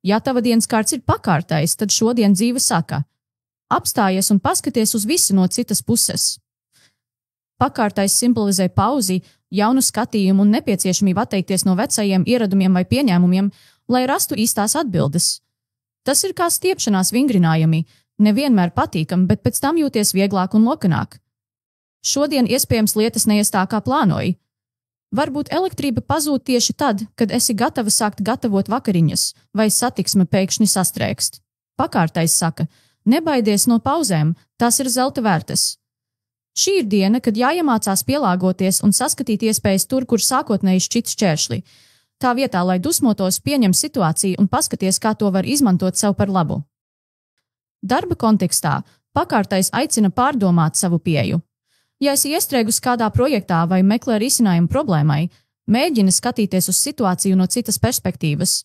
Ja tava dienas kārts ir pakārtais, tad šodien dzīve saka: apstājies un paskaties uz visu no citas puses. Pakārtais simbolizē pauzi, jaunu skatījumu un nepieciešamību atteikties no vecajiem ieradumiem vai pieņēmumiem, lai rastu īstās atbildes. Tas ir kā stiepšanās vingrinājumi, nevienmēr patīkami, bet pēc tam jūties vieglāk un lokanāk. Šodien iespējams lietas neies tā, kā plānoji. Varbūt elektrība pazūd tieši tad, kad esi gatava sākt gatavot vakariņas, vai satiksme pēkšņi sastrēgst. Pakārtais saka: nebaidies no pauzēm, tās ir zelta vērtas. Šī ir diena, kad jāiemācās pielāgoties un saskatīt iespējas tur, kur sākotnēji šķit šķēršļi. Tā vietā, lai dusmotos, pieņem situāciju un paskaties, kā to var izmantot sev par labu. Darba kontekstā pakārtais aicina pārdomāt savu pieeju. Ja esi iestrēgus kādā projektā vai meklē risinājumu problēmai, mēģini skatīties uz situāciju no citas perspektīvas.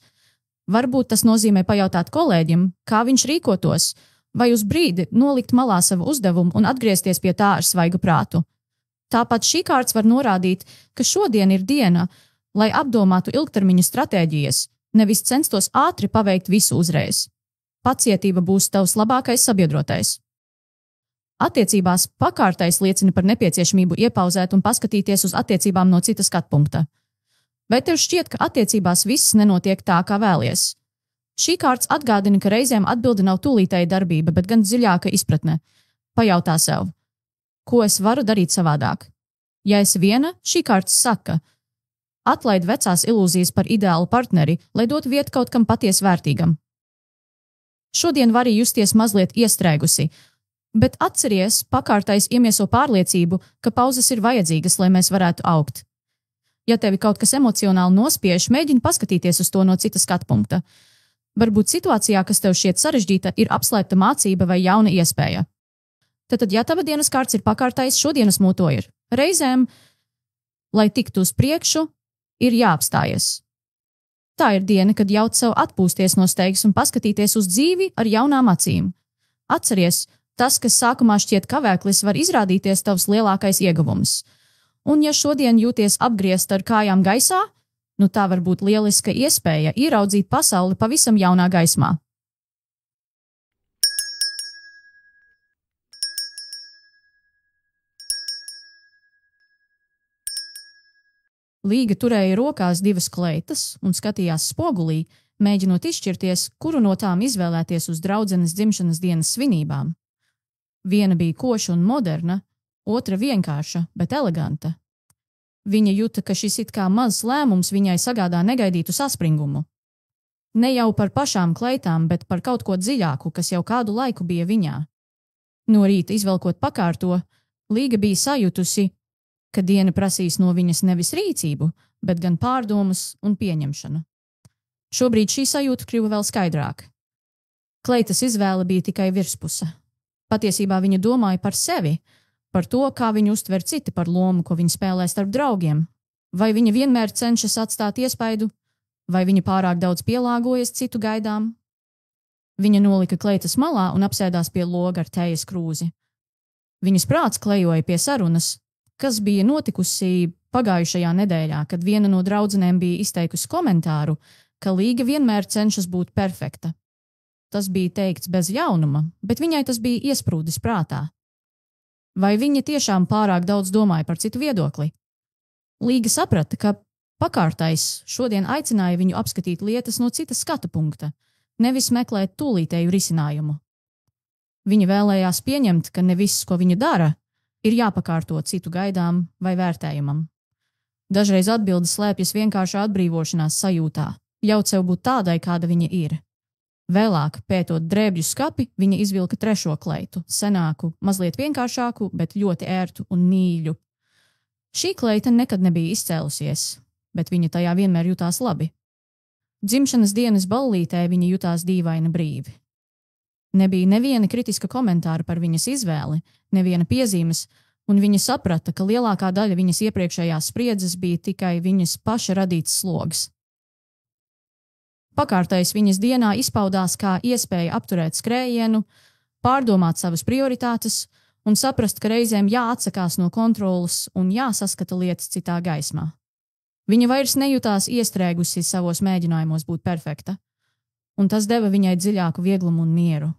Varbūt tas nozīmē pajautāt kolēģim, kā viņš rīkotos, vai uz brīdi nolikt malā savu uzdevumu un atgriezties pie tā ar svaigu prātu. Tāpat šī kārts var norādīt, ka šodien ir diena, lai apdomātu ilgtermiņa stratēģijas, nevis censtos ātri paveikt visu uzreiz. Pacietība būs tavs labākais sabiedrotais. Attiecībās pakārtais liecina par nepieciešamību iepauzēt un paskatīties uz attiecībām no citas skatpunkta. Vai tev šķiet, ka attiecībās viss nenotiek tā, kā vēlies? Šī kārts atgādina, ka reizēm atbilde nav tūlītēja darbība, bet gan dziļāka izpratne. Pajautā sev: ko es varu darīt savādāk? Ja esi viena, šī kārts saka: atlaid vecās ilūzijas par ideālu partneri, lai dotu vietu kaut kam patiesi vērtīgam. Šodien vari justies mazliet iestrēgusi, bet atceries, pakārtais iemieso pārliecību, ka pauzes ir vajadzīgas, lai mēs varētu augt. Ja tevi kaut kas emocionāli nospiež, mēģini paskatīties uz to no citas skatu punkta. Varbūt situācijā, kas tev šķiet sarežģīta, ir apslēpta mācība vai jauna iespēja. Tad, ja tava dienas kārts ir pakārtais, šodienas moto ir: reizēm, lai tiktu uz priekšu, ir jāapstājas. Tā ir diena, kad ļaut sev atpūsties no steigas un paskatīties uz dzīvi ar jaunām acīm. Atceries, tas, kas sākumā šķiet kavēklis, var izrādīties tavs lielākais ieguvums. Un ja šodien jūties apgriezt ar kājām gaisā, nu tā var būt lieliska iespēja ieraudzīt pasauli pavisam jaunā gaismā. Līga turēja rokās divas kleitas un skatījās spogulī, mēģinot izšķirties, kuru no tām izvēlēties uz draudzenes dzimšanas dienas svinībām. Viena bija koša un moderna, otra vienkārša, bet eleganta. Viņa jūta, ka šis it kā mazs lēmums viņai sagādā negaidītu saspringumu. Ne jau par pašām kleitām, bet par kaut ko dziļāku, kas jau kādu laiku bija viņā. No rīta izvelkot pakārto, Līga bija sajutusi, ka diena prasīs no viņas nevis rīcību, bet gan pārdomas un pieņemšanu. Šobrīd šī sajūta kļuva vēl skaidrāka. Kleitas izvēle bija tikai virspuse. Patiesībā viņa domāja par sevi, par to, kā viņu uztver citi, par lomu, ko viņa spēlē starp draugiem. Vai viņa vienmēr cenšas atstāt iespaidu, vai viņa pārāk daudz pielāgojas citu gaidām? Viņa nolika kleitas malā un apsēdās pie loga ar tējas krūzi. Viņas prāts klejoja pie sarunas, kas bija notikusi pagājušajā nedēļā, kad viena no draudzenēm bija izteikusi komentāru, ka Līga vienmēr cenšas būt perfekta. Tas bija teikts bez jaunuma, bet viņai tas bija iesprūdis prātā. Vai viņa tiešām pārāk daudz domāja par citu viedokli? Līga saprata, ka pakārtais šodien aicināja viņu apskatīt lietas no citas skatu punkta, nevis meklēt tūlītēju risinājumu. Viņa vēlējās pieņemt, ka ne viss, ko viņa dara, ir jāpakārto citu gaidām vai vērtējumam. Dažreiz atbildes slēpjas vienkāršā atbrīvošanās sajūtā, ļaut sev būt tādai, kāda viņa ir. Vēlāk, pētot drēbju skapi, viņa izvilka trešo kleitu, senāku, mazliet vienkāršāku, bet ļoti ērtu un mīļu. Šī kleita nekad nebija izcēlusies, bet viņa tajā vienmēr jutās labi. Dzimšanas dienas ballītē viņa jutās dīvaini brīvi. Nebija neviena kritiska komentāra par viņas izvēli, neviena piezīmes, un viņa saprata, ka lielākā daļa viņas iepriekšējās spriedzes bija tikai viņas paša radīts slogs. Pakārtais viņas dienā izpaudās kā iespēja apturēt skrējienu, pārdomāt savas prioritātes un saprast, ka reizēm jāatsakās no kontrolas un jāsaskata lietas citā gaismā. Viņa vairs nejūtās iestrēgusi savos mēģinājumos būt perfekta. un tas deva viņai dziļāku vieglumu un mieru.